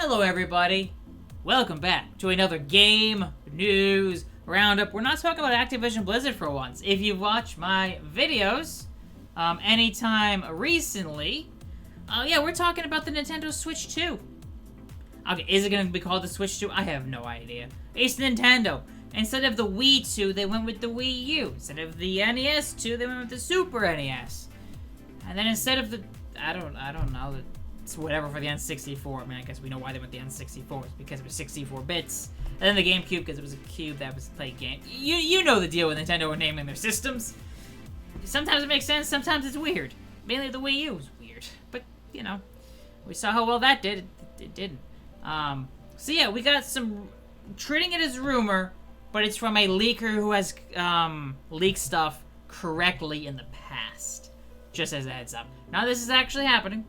Hello everybody, welcome back to another Game News Roundup. We're not talking about Activision Blizzard for once. If you've watched my videos anytime recently, we're talking about the Nintendo Switch 2. Okay, is it going to be called the Switch 2? I have no idea. It's Nintendo. Instead of the Wii 2, they went with the Wii U. Instead of the NES 2, they went with the Super NES. And then instead of the, I don't know, it's whatever for the N64. I mean, I guess we know why they went the N64. It's because it was 64 bits. And then the GameCube, because it was a cube that was played game. You know the deal with Nintendo and naming their systems. Sometimes it makes sense, sometimes it's weird. Mainly the Wii U was weird. But, you know, we saw how well that did. It didn't. So yeah, we got some, treating it as rumor, but it's from a leaker who has leaked stuff correctly in the past. Just as a heads up. Now this is actually happening.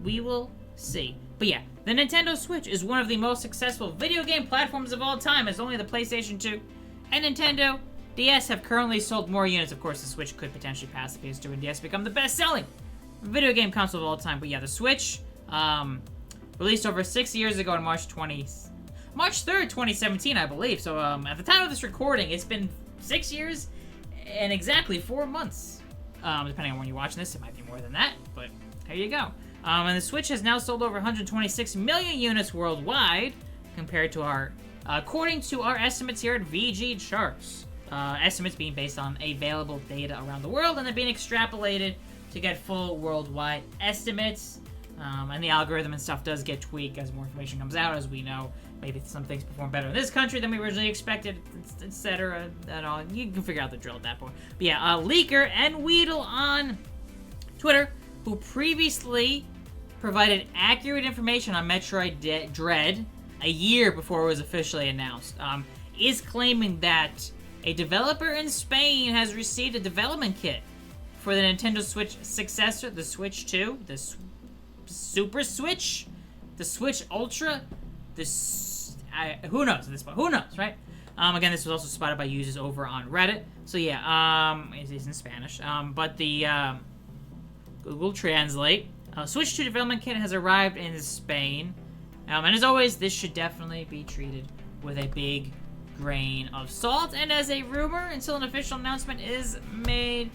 We will see. But yeah, the Nintendo Switch is one of the most successful video game platforms of all time, as only the PlayStation 2 and Nintendo DS have currently sold more units. Of course, the Switch could potentially pass the PS2 and DS, become the best-selling video game console of all time. But yeah, the Switch, released over 6 years ago on March 3rd, 2017, I believe. So at the time of this recording, it's been 6 years and exactly 4 months. Depending on when you're watching this, it might be more than that, but there you go. And the Switch has now sold over 126 million units worldwide, compared to according to our estimates here at VGChartz. Estimates being based on available data around the world, and then being extrapolated to get full worldwide estimates. And the algorithm and stuff does get tweaked as more information comes out, as we know. Maybe some things perform better in this country than we originally expected, etc. And all. You can figure out the drill at that point. But yeah, leaker NWeedle on Twitter, who previously provided accurate information on Metroid Dread a year before it was officially announced, is claiming that a developer in Spain has received a development kit for the Nintendo Switch successor, the Switch 2, the Super Switch, the Switch Ultra, who knows at this point? Who knows, right? Again, this was also spotted by users over on Reddit. So yeah, it is in Spanish. But the Google Translate, Switch 2 development kit has arrived in Spain. And as always, this should definitely be treated with a big grain of salt and as a rumor until an official announcement is made.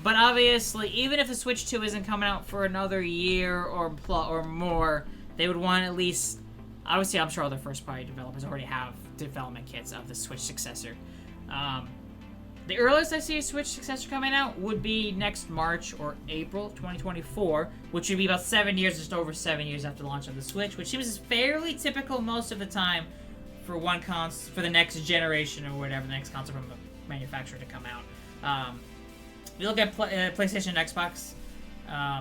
But obviously, even if the Switch 2 isn't coming out for another year or more, they would want at least... Obviously, I'm sure other first-party developers already have development kits of the Switch successor. The earliest I see a Switch successor coming out would be next March or April 2024, which would be about 7 years, just over 7 years after the launch of the Switch, which seems fairly typical most of the time for for the next generation or whatever, the next console from the manufacturer to come out. If you look at PlayStation and Xbox,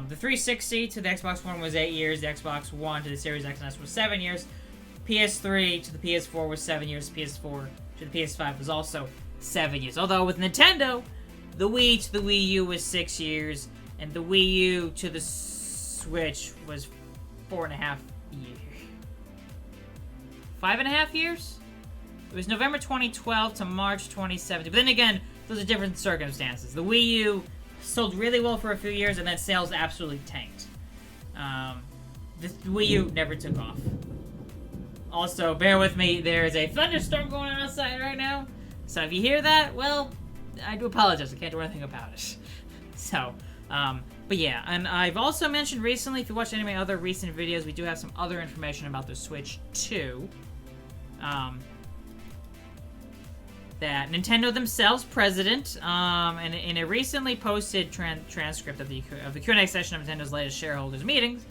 the 360 to the Xbox One was 8 years, the Xbox One to the Series X and S was 7 years, PS3 to the PS4 was 7 years, PS4 to the PS5 was also 7 years. Although with Nintendo, the Wii to the Wii U was 6 years, and the Wii U to the Switch was 4.5 years. 5.5 years? It was November 2012 to March 2017. But then again, those are different circumstances. The Wii U sold really well for a few years, and then sales absolutely tanked. The Wii U never took off. Also, bear with me, there is a thunderstorm going on outside right now. So if you hear that, well, I do apologize. I can't do anything about it. So, but yeah, and I've also mentioned recently, if you watched any of my other recent videos, we do have some other information about the Switch 2. That Nintendo themselves, president, and in a recently posted transcript of the Q&A session of Nintendo's latest shareholders meetings,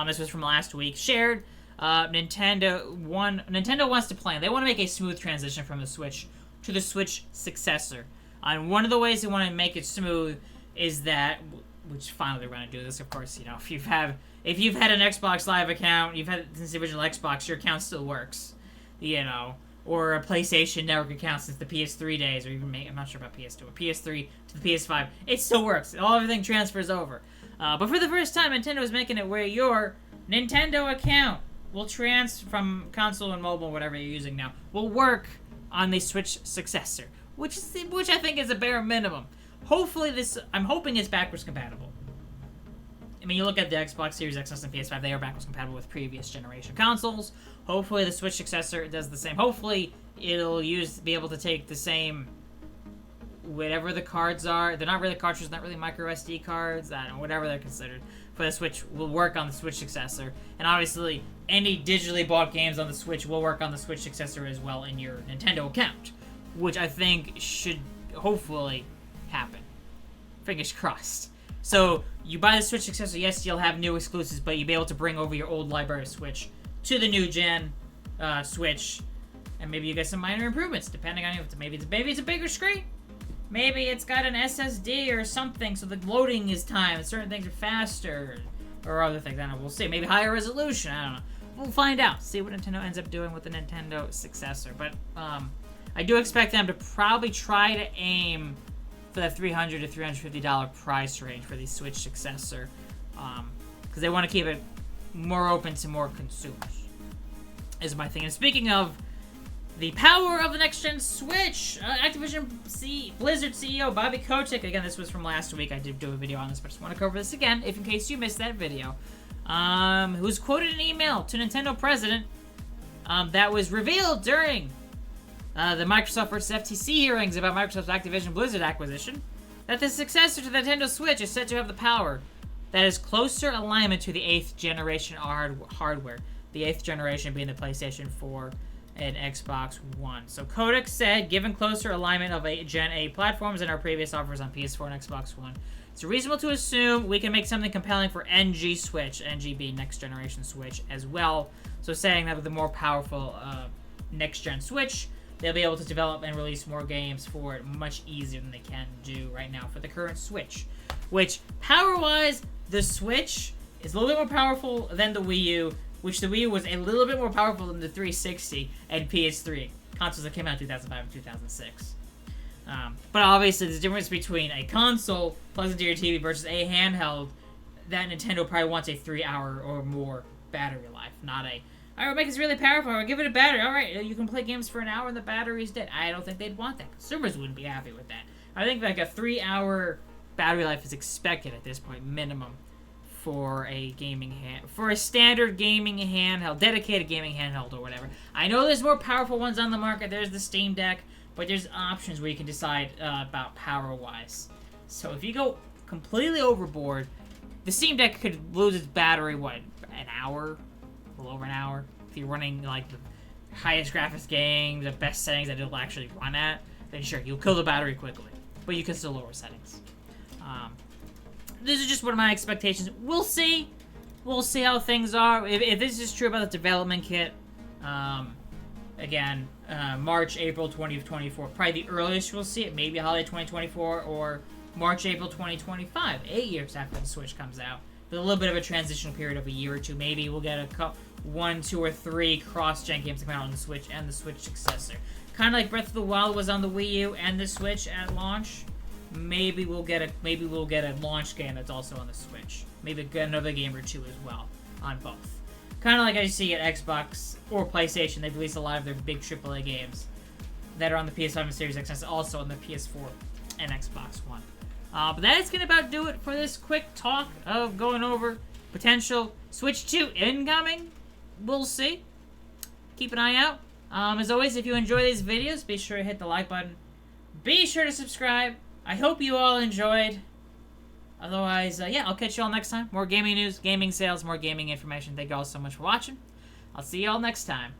this was from last week, shared, Nintendo wants to plan. They want to make a smooth transition from the Switch to the Switch successor. And one of the ways they want to make it smooth is that, which finally they're going to do this, of course, you know, if you've had an Xbox Live account, you've had it since the original Xbox, your account still works, you know. Or a PlayStation Network account since the PS3 days, or even I'm not sure about PS2, or PS3 to the PS5, it still works. Everything transfers over. But for the first time, Nintendo is making it where your Nintendo account will from console and mobile, whatever you're using now, will work on the Switch successor, which I think is a bare minimum. Hopefully I'm hoping it's backwards compatible. I mean, you look at the Xbox Series X and PS5, they are backwards compatible with previous generation consoles. Hopefully the Switch successor does the same. Hopefully it'll be able to take the same, whatever the cards are. They're not really cartridges, not really micro SD cards. I don't know, whatever they're considered for the Switch will work on the Switch successor. And obviously, any digitally bought games on the Switch will work on the Switch successor as well in your Nintendo account, which I think should hopefully happen. Fingers crossed. So, you buy the Switch successor, yes, you'll have new exclusives, but you'll be able to bring over your old library of Switch to the new gen Switch, and maybe you get some minor improvements, depending on if maybe it's a bigger screen. Maybe it's got an SSD or something, so the loading is time, certain things are faster, or other things. I don't know, we'll see. Maybe higher resolution, I don't know. We'll find out. See what Nintendo ends up doing with the Nintendo successor. But I do expect them to probably try to aim for the $300 to $350 price range for the Switch successor, because they want to keep it more open to more consumers, is my thing. And speaking of the power of the next-gen Switch, Activision Blizzard CEO Bobby Kotick, again, this was from last week, I did do a video on this, but I just want to cover this again, in case you missed that video, who was quoted in an email to Nintendo president that was revealed during the Microsoft versus FTC hearings about Microsoft's Activision Blizzard acquisition, that the successor to the Nintendo Switch is said to have the power that is closer alignment to the 8th generation hardware. The 8th generation being the PlayStation 4 and Xbox One. So Kotick said, given closer alignment of Gen 8 platforms than our previous offers on PS4 and Xbox One, it's reasonable to assume we can make something compelling for NG Switch, NG being next generation Switch as well. So saying that with the more powerful next gen Switch, they'll be able to develop and release more games for it much easier than they can do right now for the current Switch. Which, power-wise, the Switch is a little bit more powerful than the Wii U, which the Wii U was a little bit more powerful than the 360 and PS3, consoles that came out in 2005 and 2006. But obviously, there's a difference between a console plugged into your TV versus a handheld that Nintendo probably wants a 3-hour or more battery life, not a, alright, make this really powerful, I'll give it a battery, alright, you can play games for an hour and the battery's dead. I don't think they'd want that. Consumers wouldn't be happy with that. I think like a 3-hour battery life is expected at this point, minimum, for a for a standard gaming handheld, dedicated gaming handheld or whatever. I know there's more powerful ones on the market. There's the Steam Deck, but there's options where you can decide about power-wise. So if you go completely overboard, the Steam Deck could lose its battery, what, an hour? A little over an hour? If you're running like the highest graphics game, the best settings that it'll actually run at, then sure, you'll kill the battery quickly. But you can still lower settings. This is just one of my expectations. We'll see. We'll see how things are. If this is true about the development kit, again, March, April 2024. Probably the earliest we'll see it. Maybe holiday 2024 or March, April 2025. 8 years after the Switch comes out. With a little bit of a transitional period of a year or two. Maybe we'll get a 1, 2, or 3 cross-gen games to come out on the Switch and the Switch successor. Kind of like Breath of the Wild was on the Wii U and the Switch at launch. Maybe we'll get a launch game that's also on the Switch. Maybe another game or two as well on both. Kind of like I see at Xbox or PlayStation, they've released a lot of their big AAA games that are on the PS5 and Series X, also on the PS4 and Xbox One. But that is going to about do it for this quick talk of going over potential Switch 2 incoming. We'll see. Keep an eye out. As always, if you enjoy these videos, be sure to hit the like button. Be sure to subscribe. I hope you all enjoyed. Otherwise, yeah, I'll catch you all next time. More gaming news, gaming sales, more gaming information. Thank you all so much for watching. I'll see you all next time.